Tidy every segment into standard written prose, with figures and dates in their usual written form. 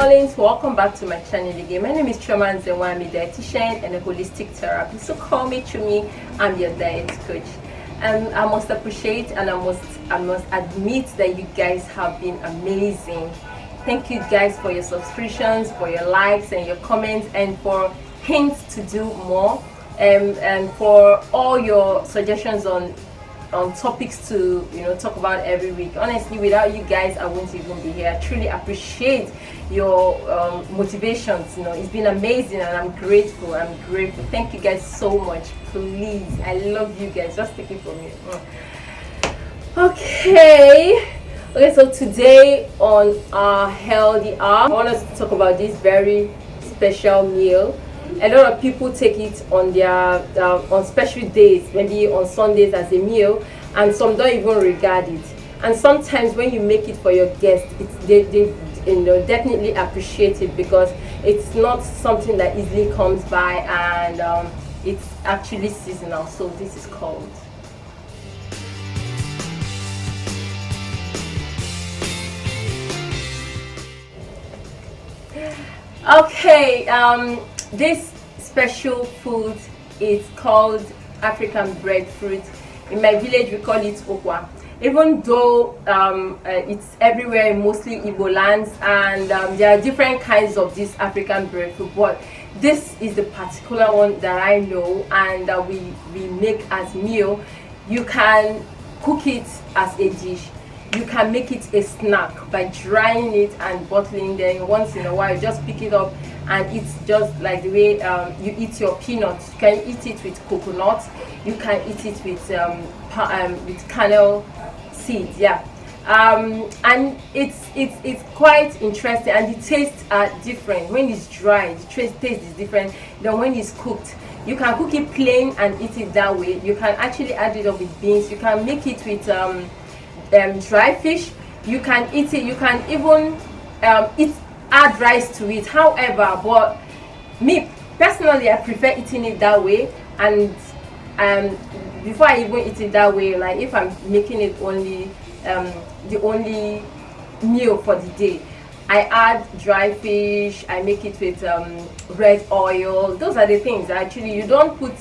darlings, welcome back to my channel again. My name is Chioma Nzewa. I'm a dietitian and a holistic therapist, so call me Chumi. I'm your diet coach. I must appreciate and I must admit that you guys have been amazing. Thank you guys for your subscriptions, for your likes and your comments, and for hints to do more, and for all your suggestions on topics to talk about every week. Honestly, without you guys I wouldn't even be here. I truly appreciate your motivations. It's been amazing and I'm grateful. Thank you guys so much. Please, I love you guys. Just take it from me. Okay, so today on our healthy hour, I want us to talk about this very special meal. A lot of people take it on their on special days, maybe on Sundays as a meal, and some don't even regard it. And sometimes when you make it for your guests, they definitely appreciate it, because it's not something that easily comes by, and it's actually seasonal. So this is called this special food is called African breadfruit. In my village we call it Ukwa. Even though it's everywhere, mostly Igbo lands, and there are different kinds of this African breadfruit, but this is the particular one that I know and that we make as meal. You can cook it as a dish. You can make it a snack by drying it and bottling. Then once in a while, just pick it up and it's just like the way you eat your peanuts. You can eat it with coconut. You can eat it with kernel seeds. Yeah, and it's quite interesting, and the tastes are different. When it's dry, the taste is different than when it's cooked. You can cook it plain and eat it that way. You can actually add it up with beans. You can make it with dry fish. You can eat it. You can even add rice to it. However, but me personally, I prefer eating it that way. And before I even eat it that way, like if I'm making it only the only meal for the day, I add dry fish. I make it with red oil. Those are the things. Actually, you don't put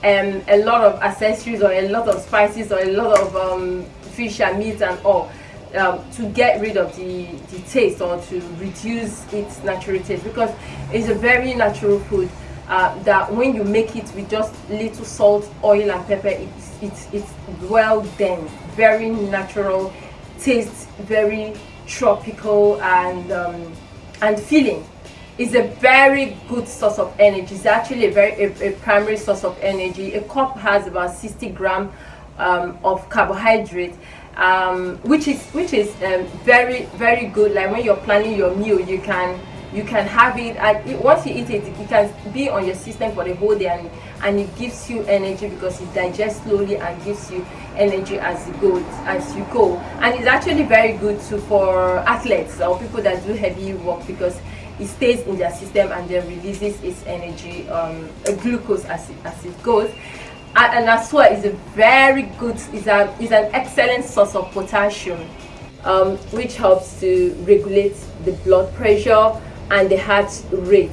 a lot of accessories or a lot of spices or a lot of fish and meat and all to get rid of the taste, or to reduce its natural taste, because it's a very natural food that when you make it with just little salt, oil and pepper, it's well dense, very natural, tastes very tropical and filling. It's a very good source of energy. It's actually a primary source of energy. A cup has about 60 grams of carbohydrate, which is very, very good. Like when you're planning your meal, you can have it, and once you eat it, it can be on your system for the whole day, and it gives you energy because it digests slowly and gives you energy as you go. And it's actually very good too for athletes or people that do heavy work, because it stays in their system and then releases its energy, glucose as it goes. And as well, is a very good, is an excellent source of potassium, which helps to regulate the blood pressure and the heart rate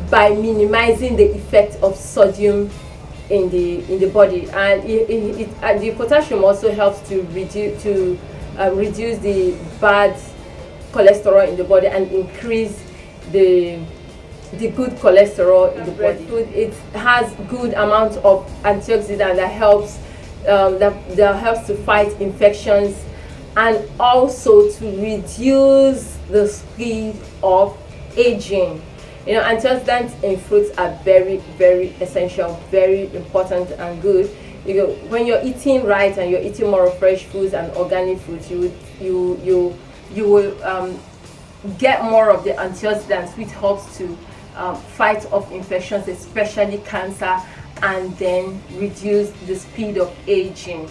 by minimizing the effect of sodium in the body. And the potassium also helps to reduce the bad cholesterol in the body and increase the good cholesterol in the body. It has good amount of antioxidant that helps to fight infections, and also to reduce the speed of aging. Antioxidants in fruits are very, very essential, very important and good. When you're eating right and you're eating more of fresh foods and organic foods, you will get more of the antioxidants, which helps to fight off infections, especially cancer, and then reduce the speed of aging.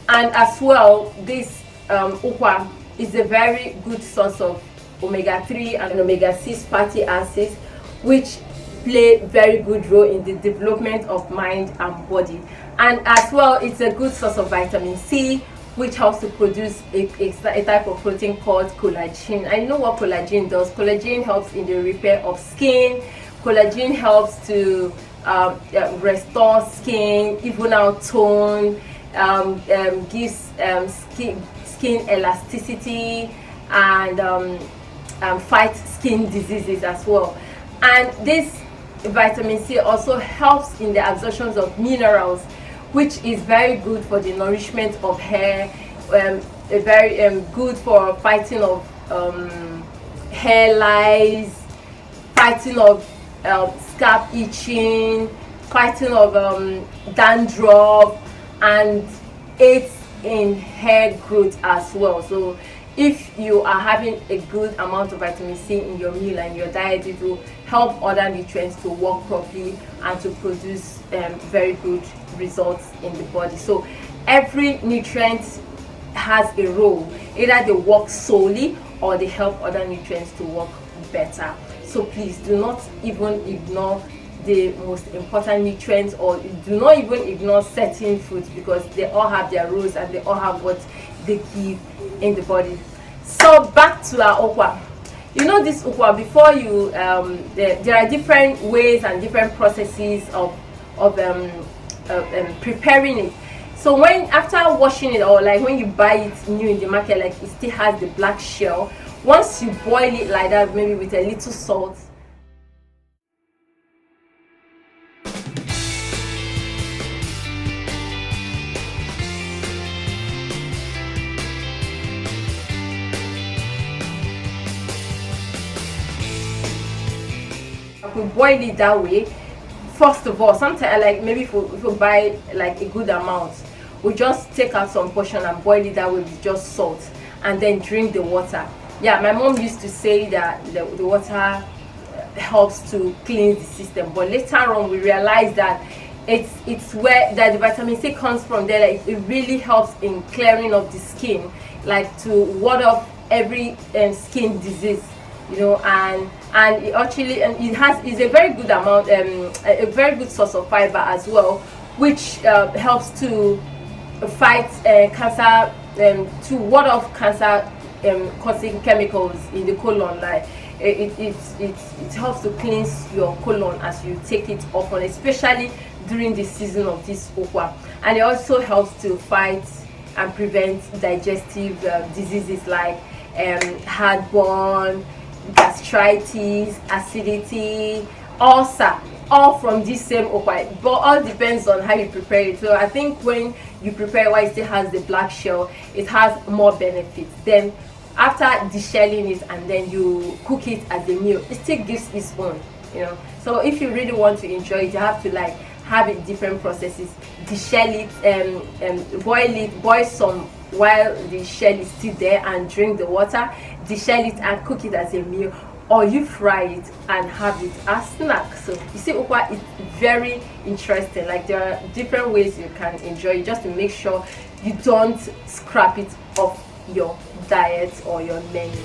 And as well, this Ukwa is a very good source of omega-3 and omega-6 fatty acids, which play very good role in the development of mind and body. And as well, it's a good source of vitamin C, which helps to produce a type of protein called collagen. And you know what collagen does? Collagen helps in the repair of skin. Collagen helps to restore skin, even out tone, gives skin elasticity, and fight skin diseases as well. And this vitamin C also helps in the absorption of minerals, which is very good for the nourishment of hair, very good for fighting of hair lice, fighting of scalp itching, fighting of dandruff, and aids in hair growth as well. So if you are having a good amount of vitamin C in your meal and your diet, it will help other nutrients to work properly and to produce very good results in the body. So every nutrient has a role. Either they work solely or they help other nutrients to work better. So please do not even ignore the most important nutrients, or do not even ignore certain foods, because they all have their roles and they all have what they give in the body. So back to our ukwa. You know, this ukwa, before you there are different ways and different processes of preparing it. So when after washing it, or like when you buy it new in the market, like it still has the black shell, once you boil it like that, maybe with a little salt, we boil it that way. First of all, sometimes, like maybe if we buy like a good amount, we just take out some portion and boil it that way with just salt, and then drink the water. Yeah, my mom used to say that the water helps to cleanse the system, but later on we realized that it's where that the vitamin C comes from. There, like, it really helps in clearing of the skin, like to ward off every skin disease, you know. And it actually, and is a very good amount, a very good source of fiber as well, which helps to fight cancer, to ward off cancer causing chemicals in the colon. Like it helps to cleanse your colon as you take it often, especially during the season of this ukwa. And it also helps to fight and prevent digestive diseases like heartburn, gastritis, acidity, ulcer, all from this same ukwa. But all depends on how you prepare it. So I think when you prepare while it still has the black shell, it has more benefits. Then after deshelling it and then you cook it as a meal, it still gives its own, you know. So if you really want to enjoy it, you have to like have it different processes. Deshell it, boil some while the shell is still there and drink the water. Deshell it and cook it as a meal, or you fry it and have it as snack. So you see, ukwa is very interesting. Like there are different ways you can enjoy it, just to make sure you don't scrap it off your diet or your menu.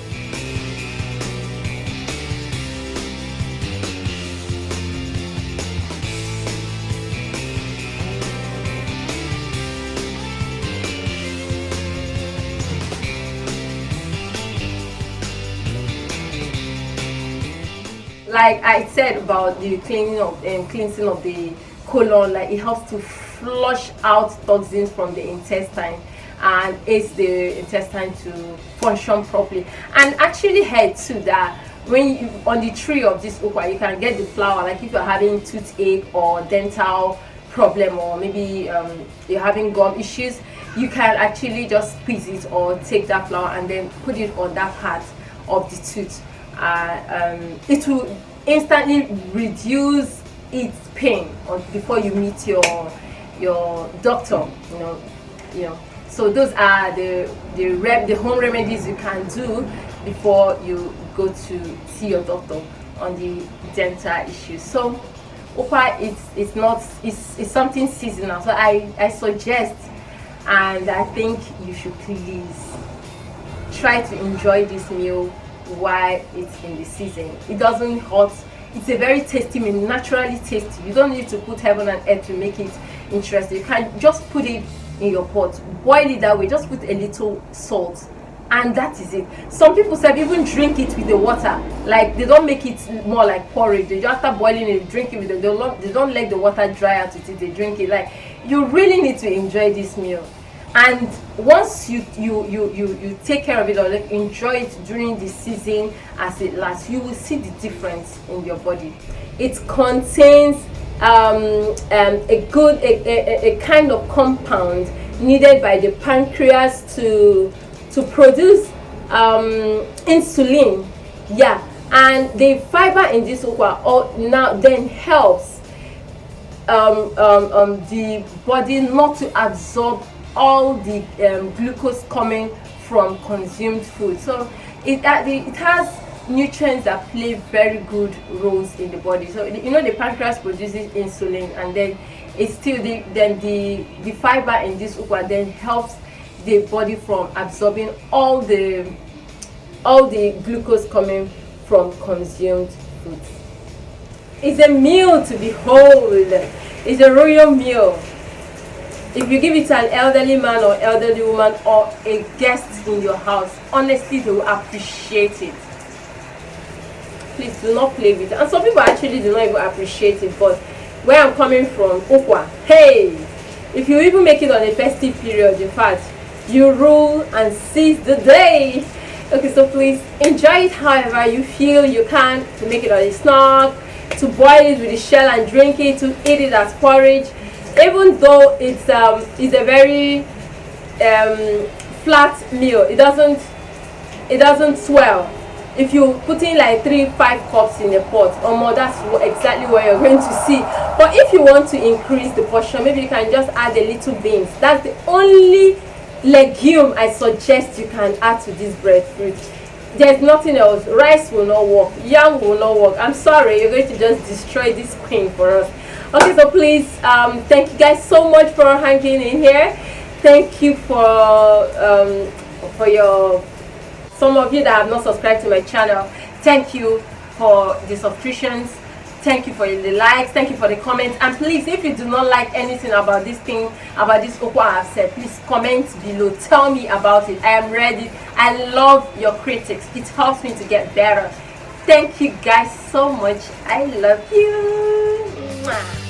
Like I said about the cleansing of the colon, like it helps to flush out toxins from the intestine and aids the intestine to function properly. And actually heard too that when you on the tree of this ukwa, you can get the flower. Like if you're having toothache or dental problem, or maybe you're having gum issues, you can actually just squeeze it or take that flower and then put it on that part of the tooth. It will instantly reduce its pain before you meet your doctor, you know. So those are the home remedies you can do before you go to see your doctor on the dental issues. So ukwa, it's something seasonal, so I suggest, and I think you should please try to enjoy this meal while it's in the season. It doesn't hurt. It's a very tasty meal, naturally tasty. You don't need to put heaven and earth to make it interesting. You can just put it in your pot. Boil it that way, just put a little salt, and that is it. Some people say even drink it with the water, like they don't make it more like porridge. They just after boiling it, drink it with they don't let the water dry out with it, they drink it. Like, you really need to enjoy this meal. And once you take care of it, or like enjoy it during the season as it lasts, you will see the difference in your body. It contains a kind of compound needed by the pancreas to produce insulin. Yeah, and the fiber in this ukwa now then helps the body not to absorb all the glucose coming from consumed food. So it has nutrients that play very good roles in the body. So you know, the pancreas produces insulin, and then it's still the fiber in this ukwa then helps the body from absorbing all the glucose coming from consumed food. It's a meal to behold. It's a royal meal. If you give it to an elderly man or elderly woman or a guest in your house, honestly, they will appreciate it. Please do not play with it. And some people actually do not even appreciate it, but where I'm coming from, Ukwa, hey, if you even make it on a festive period, in fact, you rule and seize the day. Okay, so please enjoy it however you feel you can, to make it on a snack, to boil it with the shell and drink it, to eat it as porridge. Even though it's a very flat meal, it doesn't swell. If you put in like 3-5 cups in a pot or more, that's exactly what you're going to see. But if you want to increase the portion, maybe you can just add a little beans. That's the only legume I suggest you can add to this breadfruit. There's nothing else. Rice will not work, yam will not work. I'm sorry, you're going to just destroy this queen for us. Okay, so please, thank you guys so much for hanging in here. Thank you for your, some of you that have not subscribed to my channel, thank you for the subscriptions, thank you for the likes, thank you for the comments. And please, if you do not like anything about this thing, about this ukwa I've said, please comment below, tell me about it. I am ready. I love your critics, it helps me to get better. Thank you guys so much. I love you. Mwah.